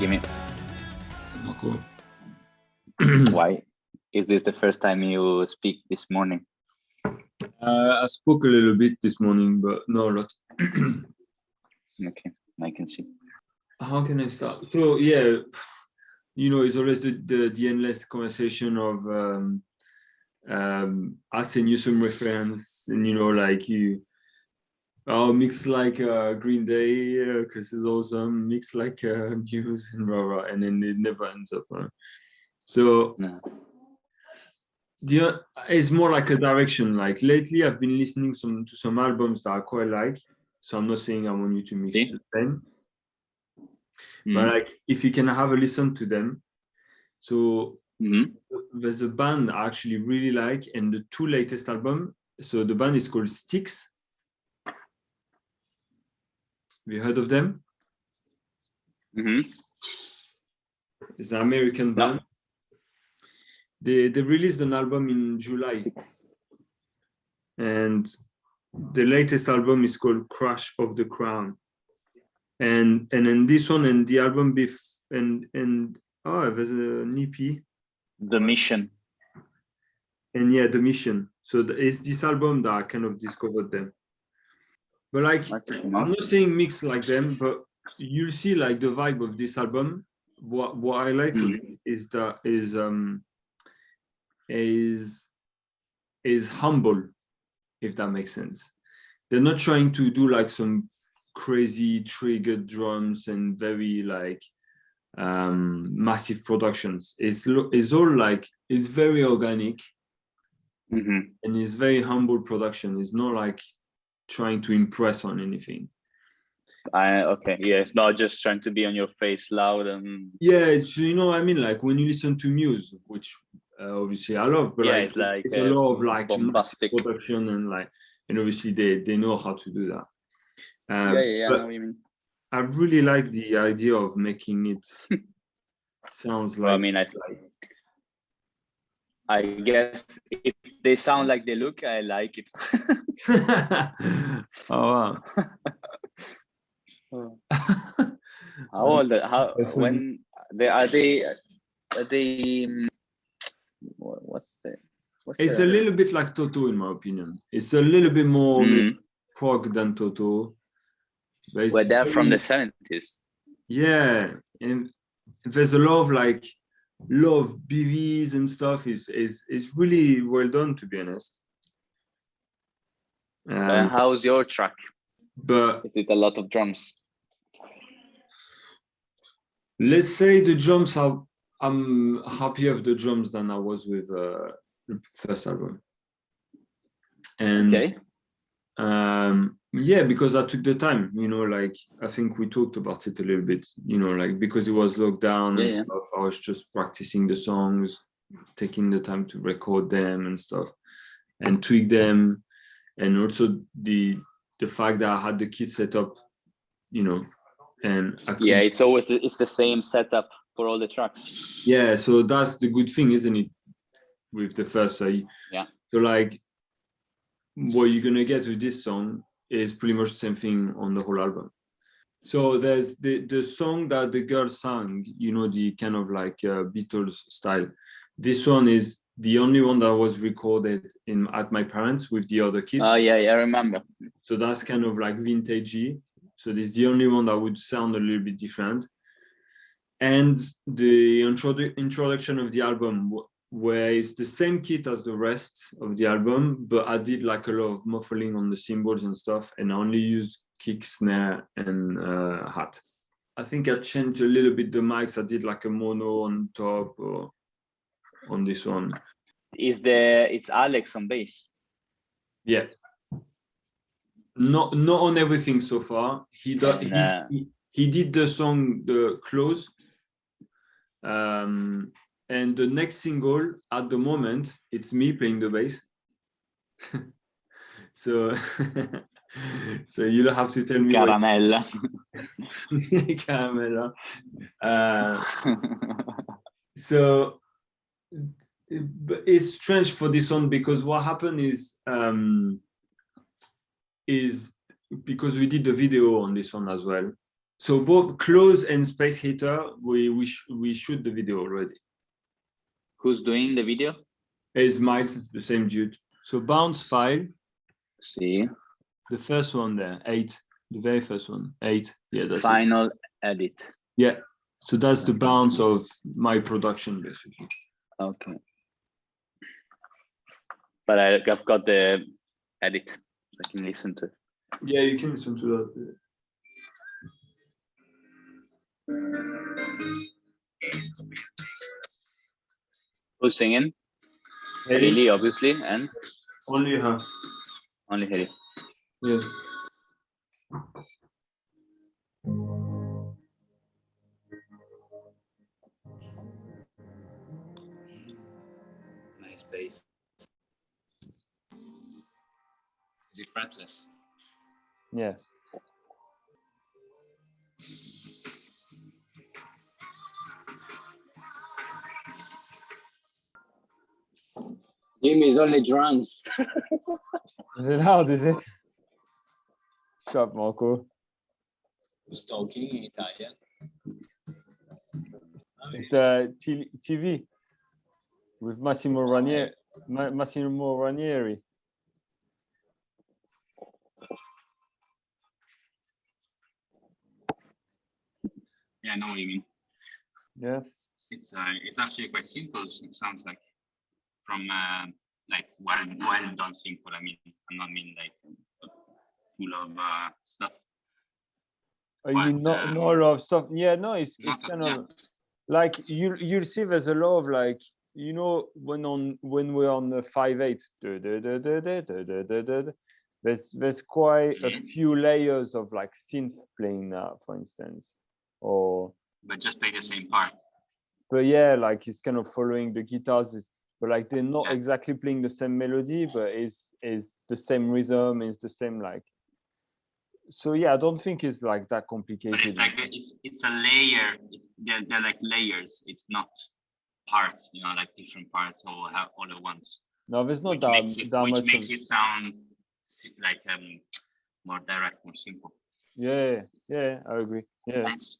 Jimmy. Marco. Why? Is this the first time you speak this morning? I spoke a little bit this morning, but not a lot. Okay, I can see. How can I start? So yeah, you know, it's always the endless conversation of asking you some reference, and you know, like mix like Green Day because it's awesome, mix like Muse and blah blah, and then it never ends up. So. No. It's more like a direction. Like lately, I've been listening to some albums that I quite like. So I'm not saying I want you to mix the same, but like if you can have a listen to them. So there's a band I actually really like, and the two latest albums. So the band is called Styx. Have you heard of them? It's an American band. No. They released an album in July, and the latest album is called Crash of the Crown. And then this one and the album there's an EP. The Mission. And yeah, The Mission. So it's this album that I kind of discovered them. But like, I'm not saying mix like them, but you'll see like the vibe of this album. What I like is that is humble, if that makes sense. They're not trying to do like some crazy triggered drums and very like massive productions. It's all like, it's very organic and it's very humble production. It's not like trying to impress on anything. Okay, yeah, it's not just trying to be on your face loud and yeah, it's, you know what I mean, like when you listen to Muse, which obviously I love, but yeah, like it's a lot of like bombastic production and obviously they know how to do that. I know what you mean. I really like the idea of making it sounds like. Well, I mean, I guess if they sound like they look, I like it. Oh wow. How old? When are they? What's it's a little bit like Toto, in my opinion. It's a little bit more prog than Toto. Well, they're from the 70s. Yeah, and there's a lot of like BVs and stuff. Is really well done, to be honest. How's your track? But is it a lot of drums? Let's say the drums are. I'm happier with the drums than I was with the first album. And okay. Yeah, because I took the time, you know, like I think we talked about it a little bit, you know, like because it was locked down and stuff, I was just practicing the songs, taking the time to record them and stuff and tweak them. And also the fact that I had the kit set up, you know, and it's always the same setup for all the tracks. Yeah, so that's the good thing, isn't it, with the first so like what you're gonna get with this song is pretty much the same thing on the whole album. So there's the song that the girl sang, you know, the kind of like Beatles style. This one is the only one that was recorded at my parents with the other kids. Oh yeah, I remember. So that's kind of like vintagey. So this is the only one that would sound a little bit different. And the introduction of the album, where it's the same kit as the rest of the album, but I did like a lot of muffling on the cymbals and stuff, and I only use kick, snare, and hat. I think I changed a little bit the mics. I did like a mono on top or on this one. It's Alex on bass? Yeah. Not on everything so far. He did the song The Close. And the next single at the moment, it's me playing the bass. So you'll have to tell me. Caramella. Caramella. So it's strange for this one because what happened is because we did the video on this one as well. So both close and space heater, we shoot the video already. Who's doing the video? It's Miles, the same dude. So bounce file. See. The first one there, 8. The very first one, 8. Yeah, that's final edit. Yeah. So that's the bounce of my production, basically. Okay. But I've got the edit. I can listen to it. Yeah, you can listen to that. Who's singing? Haley, Haley, obviously, and only her. Only Haley. Yeah. Nice bass. Is it fretless? Yeah. Jimmy's only drums. Is it loud, is it? Shut up, Marco. Who's talking in Italian? It's the TV with Massimo Ranieri. Massimo Ranieri. Yeah, I know what you mean. Yeah. It's actually quite simple. It sounds like from like well done simple. I mean, I'm not mean like full of stuff. Oh, you mean not a lot of stuff? Yeah, no, it's kind of like you'll see there's a lot of like, you know, when we're on the 5/8, there's quite a few layers of like synth playing now, for instance, or but just play the same part. But yeah, like it's kind of following the guitars, but like they're not exactly playing the same melody, but it's the same rhythm, it's the same like. So yeah, I don't think it's like that complicated. But it's like it's a layer. They're like layers. It's not parts, you know, like different parts all at once. No, there's not that much. Which makes it sound like more direct, more simple. Yeah, I agree. Yeah. Nice.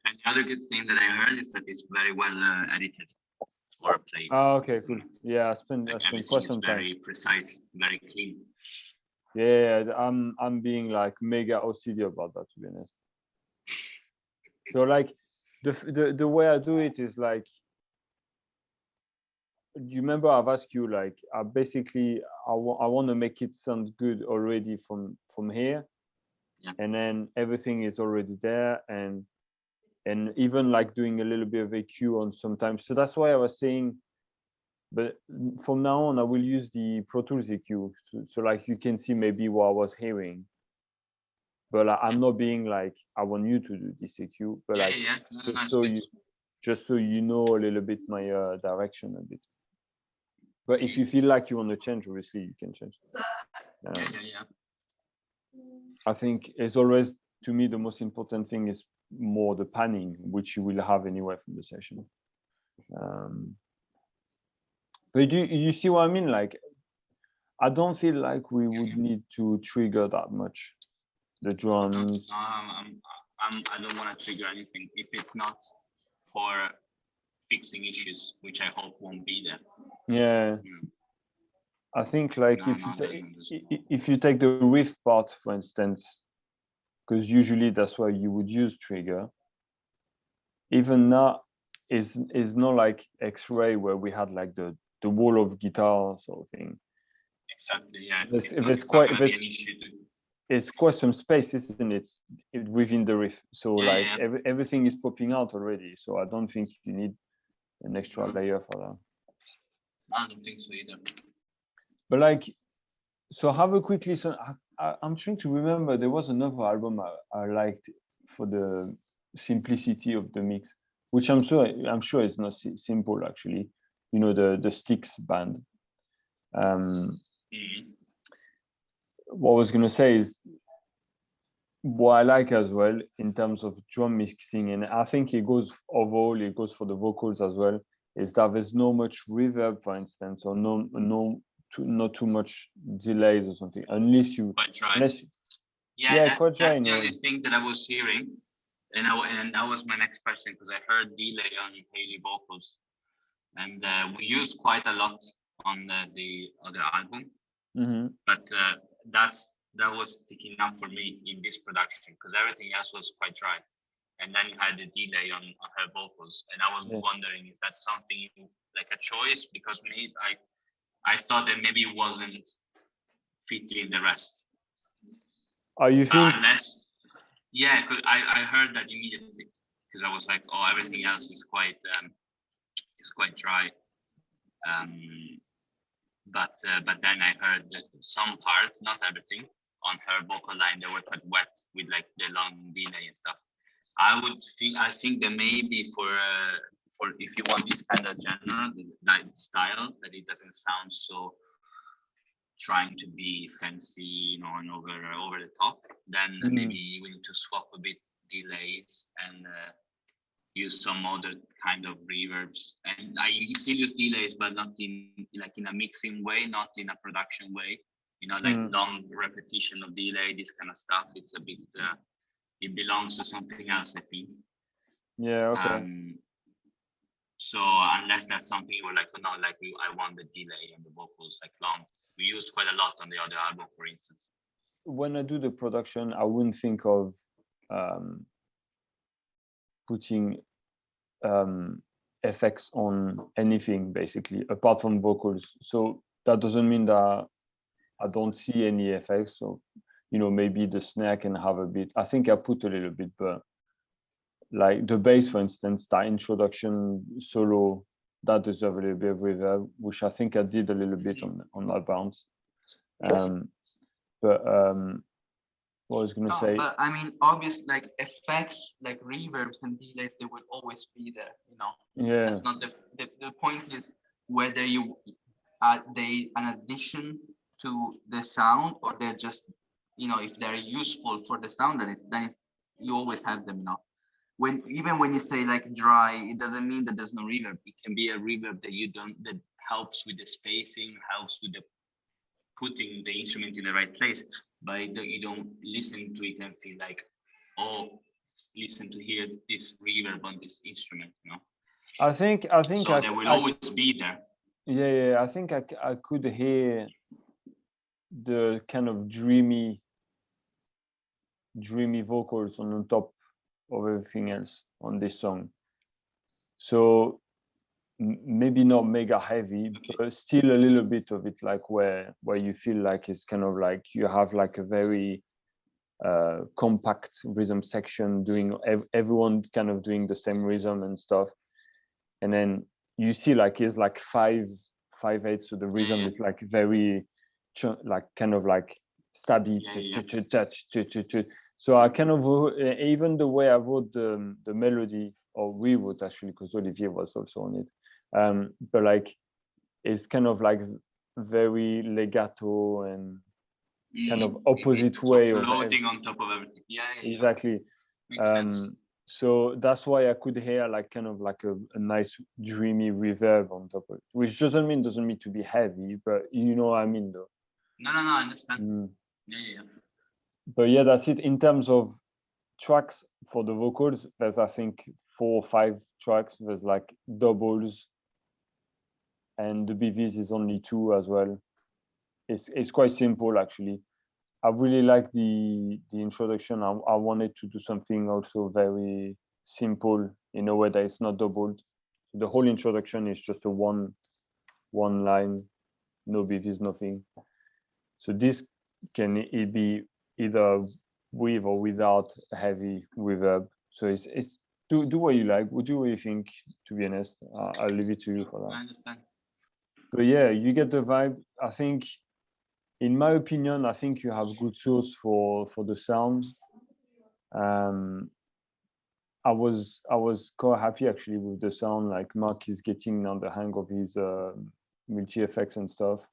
And the other good thing that I heard is that it's very well edited or played. Oh, okay, cool. Yeah, I spent quite some time. Very precise, very clean. Yeah, I'm being like mega OCD about that, to be honest. So like the way I do it is like, you remember I've asked you like I want to make it sound good already from here, and then everything is already there, and even like doing a little bit of EQ on sometimes. So that's why I was saying, but from now on I will use the Pro Tools EQ, so like you can see maybe what I was hearing, but like, I'm not being like I want you to do this EQ, but like just so you know a little bit my direction a bit. But if you feel like you want to change, obviously you can change. I think as always, to me, the most important thing is more the panning, which you will have anyway from the session. But do you see what I mean? Like, I don't feel like we would need to trigger that much the drums. I don't want to trigger anything if it's not for fixing issues, which I hope won't be there. Yeah. I think like if you take the riff part, for instance, because usually that's why you would use trigger. Even now is not like X-Ray where we had like the wall of guitar sort of thing. Exactly. Yeah. It's quite some space, isn't it, within the riff? So everything is popping out already. So I don't think you need an extra layer for that. I don't think so either. But like, so have a quick listen. I'm trying to remember, there was another album I liked for the simplicity of the mix, which I'm sure is not simple actually. You know, the Styx band. What I was gonna say is, what I like as well in terms of drum mixing, and I think it goes overall, it goes for the vocals as well, is that there's no much reverb, for instance, or not too much delays or something, unless you. Quite dry. That's the only thing that I was hearing. and that was my next question, because I heard delay on Haley vocals, and we used quite a lot on the other album, but that was sticking out for me in this production, because everything else was quite dry, and then you had the delay on her vocals, and I was wondering, is that something like a choice? Because maybe I thought that maybe it wasn't fitting the rest. Oh, you think? Unless, yeah, because I heard that immediately, because I was like, oh, everything else is quite dry. But then I heard that some parts, not everything, on her vocal line, they were quite wet with like the long delay and stuff. I think that maybe for if you want this kind of genre, that style, that it doesn't sound so trying to be fancy, and over the top, then maybe we need to swap a bit delays and use some other kind of reverbs. And I still use delays, but not in a mixing way, not in a production way. Like long repetition of delay, this kind of stuff. It's a bit. It belongs to something else, I think. Yeah. Okay. So unless that's something you were like, oh, no, like I want the delay and the vocals like long. We used quite a lot on the other album, for instance. When I do the production, I wouldn't think of putting effects on anything, basically, apart from vocals. So that doesn't mean that I don't see any effects. So, maybe the snare can have a bit. I think I put a little bit, but like the bass, for instance, that introduction solo, that deserves a little bit of reverb, which I think I did a little bit on that bounce. But what I was going to say. But I mean, obviously, like effects, like reverbs and delays, they will always be there. Yeah. That's not the point. Is whether you they an addition to the sound, or they're just if they're useful for the sound, then you always have them. Even when you say like dry, it doesn't mean that there's no reverb. It can be a reverb that helps with the spacing, helps with the putting the instrument in the right place, but you don't listen to it and feel like, oh, listen to hear this reverb on this instrument. I think so they will always be there. Yeah. I think I could hear the kind of dreamy vocals on top of everything else on this song. So maybe not mega heavy, but still a little bit of it, like where you feel like it's kind of like you have like a very compact rhythm section, doing everyone kind of doing the same rhythm and stuff, and then you see like it's like 5/8, so the rhythm is like very like kind of like stabby. So I kind of even the way I wrote the melody, or we wrote actually, because Olivier was also on it, but like it's kind of like very legato and kind of opposite way of floating on top of everything. Exactly. Makes sense. So that's why I could hear like kind of like a nice dreamy reverb on top of it, which doesn't mean to be heavy, but you know what I mean though. No, I understand. Yeah. But yeah, that's it. In terms of tracks for the vocals, there's I think 4 or 5 tracks. There's like doubles, and the BVs is only 2 as well. It's quite simple actually. I really like the introduction. I wanted to do something also very simple in a way that it's not doubled. The whole introduction is just a one line, no BVs, nothing. So this can it be either with or without heavy reverb. So it's do what you like. Do what you think. To be honest, I'll leave it to you for that. I understand. But yeah, you get the vibe. I think, in my opinion, I think you have good source for the sound. I was quite happy actually with the sound. Like Mark is getting now the hang of his multi effects and stuff.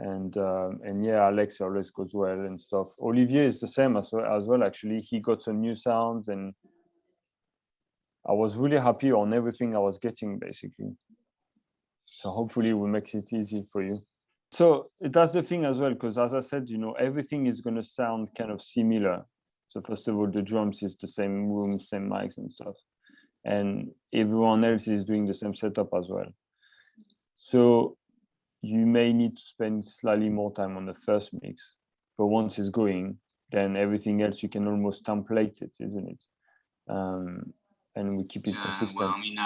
And yeah, Alex always goes well and stuff. Olivier is the same as well actually. He got some new sounds, and I was really happy on everything I was getting basically. So hopefully we make it easy for you. So that's the thing as well, because as I said, everything is going to sound kind of similar. So first of all, the drums is the same room, same mics and stuff, and everyone else is doing the same setup as well. So you may need to spend slightly more time on the first mix, but once it's going, then everything else you can almost template it, isn't it? And we keep it consistent. Well, I mean,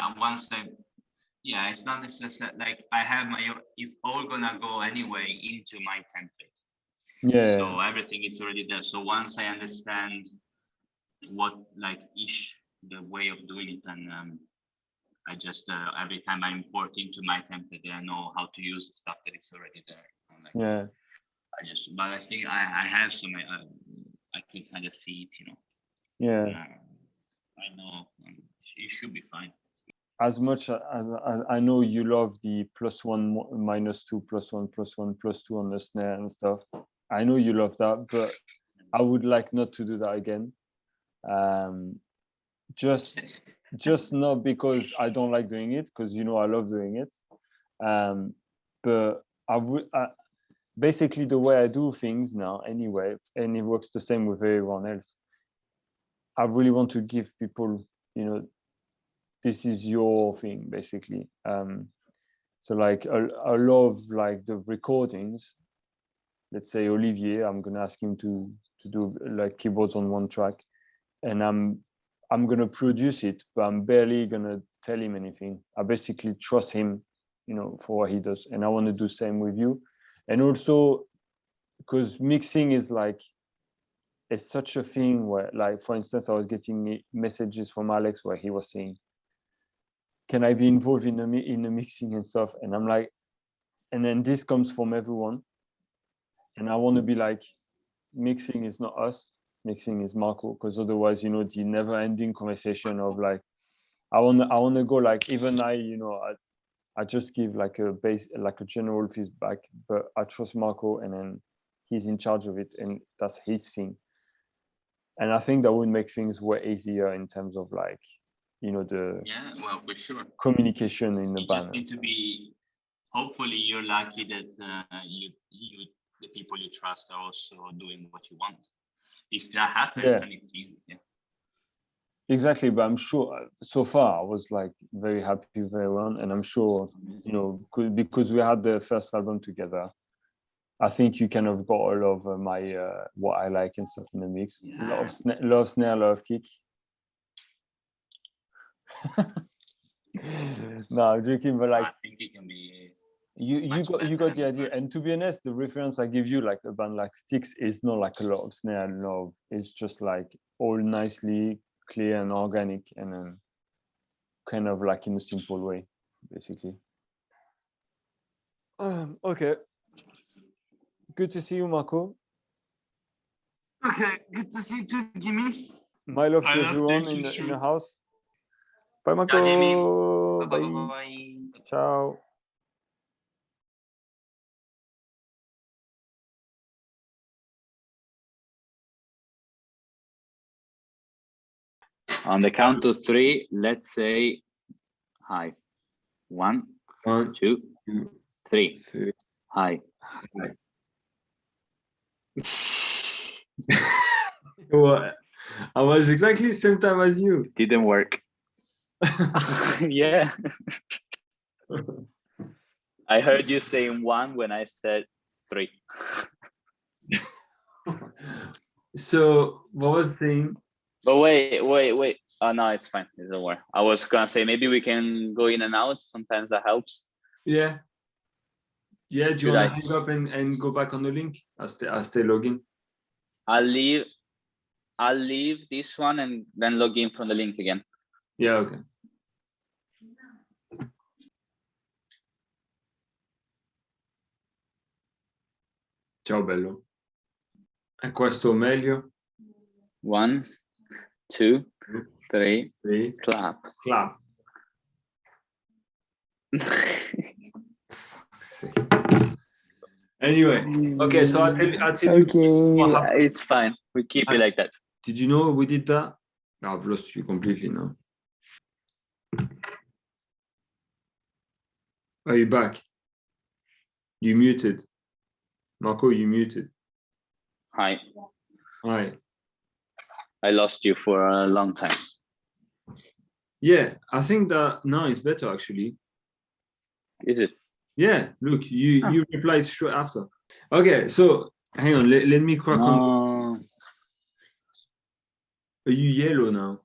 yeah, it's not necessarily like I have it's all gonna go anyway into my template. Yeah. So everything is already there. So once I understand what like the way of doing it, and I just every time I import into my template, I know how to use the stuff that is already there. Like, yeah. But I think I have some. I can kind of see it, Yeah. I know it should be fine. As much as I know you love the +1 -2 +1 +1 +2 on the snare and stuff, I know you love that, but I would like not to do that again. Just not because I don't like doing it, because I love doing it. But basically the way I do things now anyway, and it works the same with everyone else. I really want to give people, this is your thing basically. So like a lot of like the recordings, let's say Olivier, I'm gonna ask him to do like keyboards on one track, and I'm gonna produce it, but I'm barely gonna tell him anything. I basically trust him, for what he does, and I want to do the same with you. And also because mixing is like, it's such a thing where, like, for instance, I was getting messages from Alex where he was saying, can I be involved in the mixing and stuff? And I'm like, and then this comes from everyone, and I want to be like, mixing is not us, mixing is Marco, because otherwise, the never-ending conversation of like, I want to go like, even I just give like a general feedback, but I trust Marco, and then he's in charge of it, and that's his thing. And I think that would make things way easier in terms of like, the for sure communication in the you band. Just need to be. Hopefully, you're lucky that the people you trust are also doing what you want. If that happens, then it's easy. Yeah. Exactly, but I'm sure so far I was like very happy with everyone, and I'm sure because we had the first album together, I think you kind of got all of my what I like and stuff in the mix. Yeah. Love snare, love kick. No, I'm joking, but like, I think it can be. You got the idea. And to be honest, the reference I give you, like a band like Styx, is not like a lot of snare love. It's just like all nicely clear and organic, and then kind of like in a simple way, basically. Okay. Good to see you, Marco. Okay, good to see you too, Jimmy. My love to everyone in the house. Bye, Marco. Ciao, Jimmy. Bye. Bye. Ciao. On the count of 3, let's say hi. 1, 2, 3. Hi. What? I was exactly the same time as you. It didn't work. Yeah. I heard you saying 1 when I said 3. So what was the thing? But wait. Oh no, it's fine. It doesn't work. I was gonna say maybe we can go in and out. Sometimes that helps. Yeah. Do you want to hang up and go back on the link? I'll stay logging. I'll leave this one and then log in from the link again. Yeah, okay. Ciao bello. E questo meglio? 1, 2, 3, clap. Anyway, okay, so I'll tell you. Okay, it's fine. We keep it like that. Did you know we did that? No, I've lost you completely now. Are you back? You muted. Marco, you muted. Hi. I lost you for a long time. Yeah, I think that now it's better actually. Is it? Yeah, look, you replied straight after. Okay, so hang on, let me crack on. No. Are you yellow now?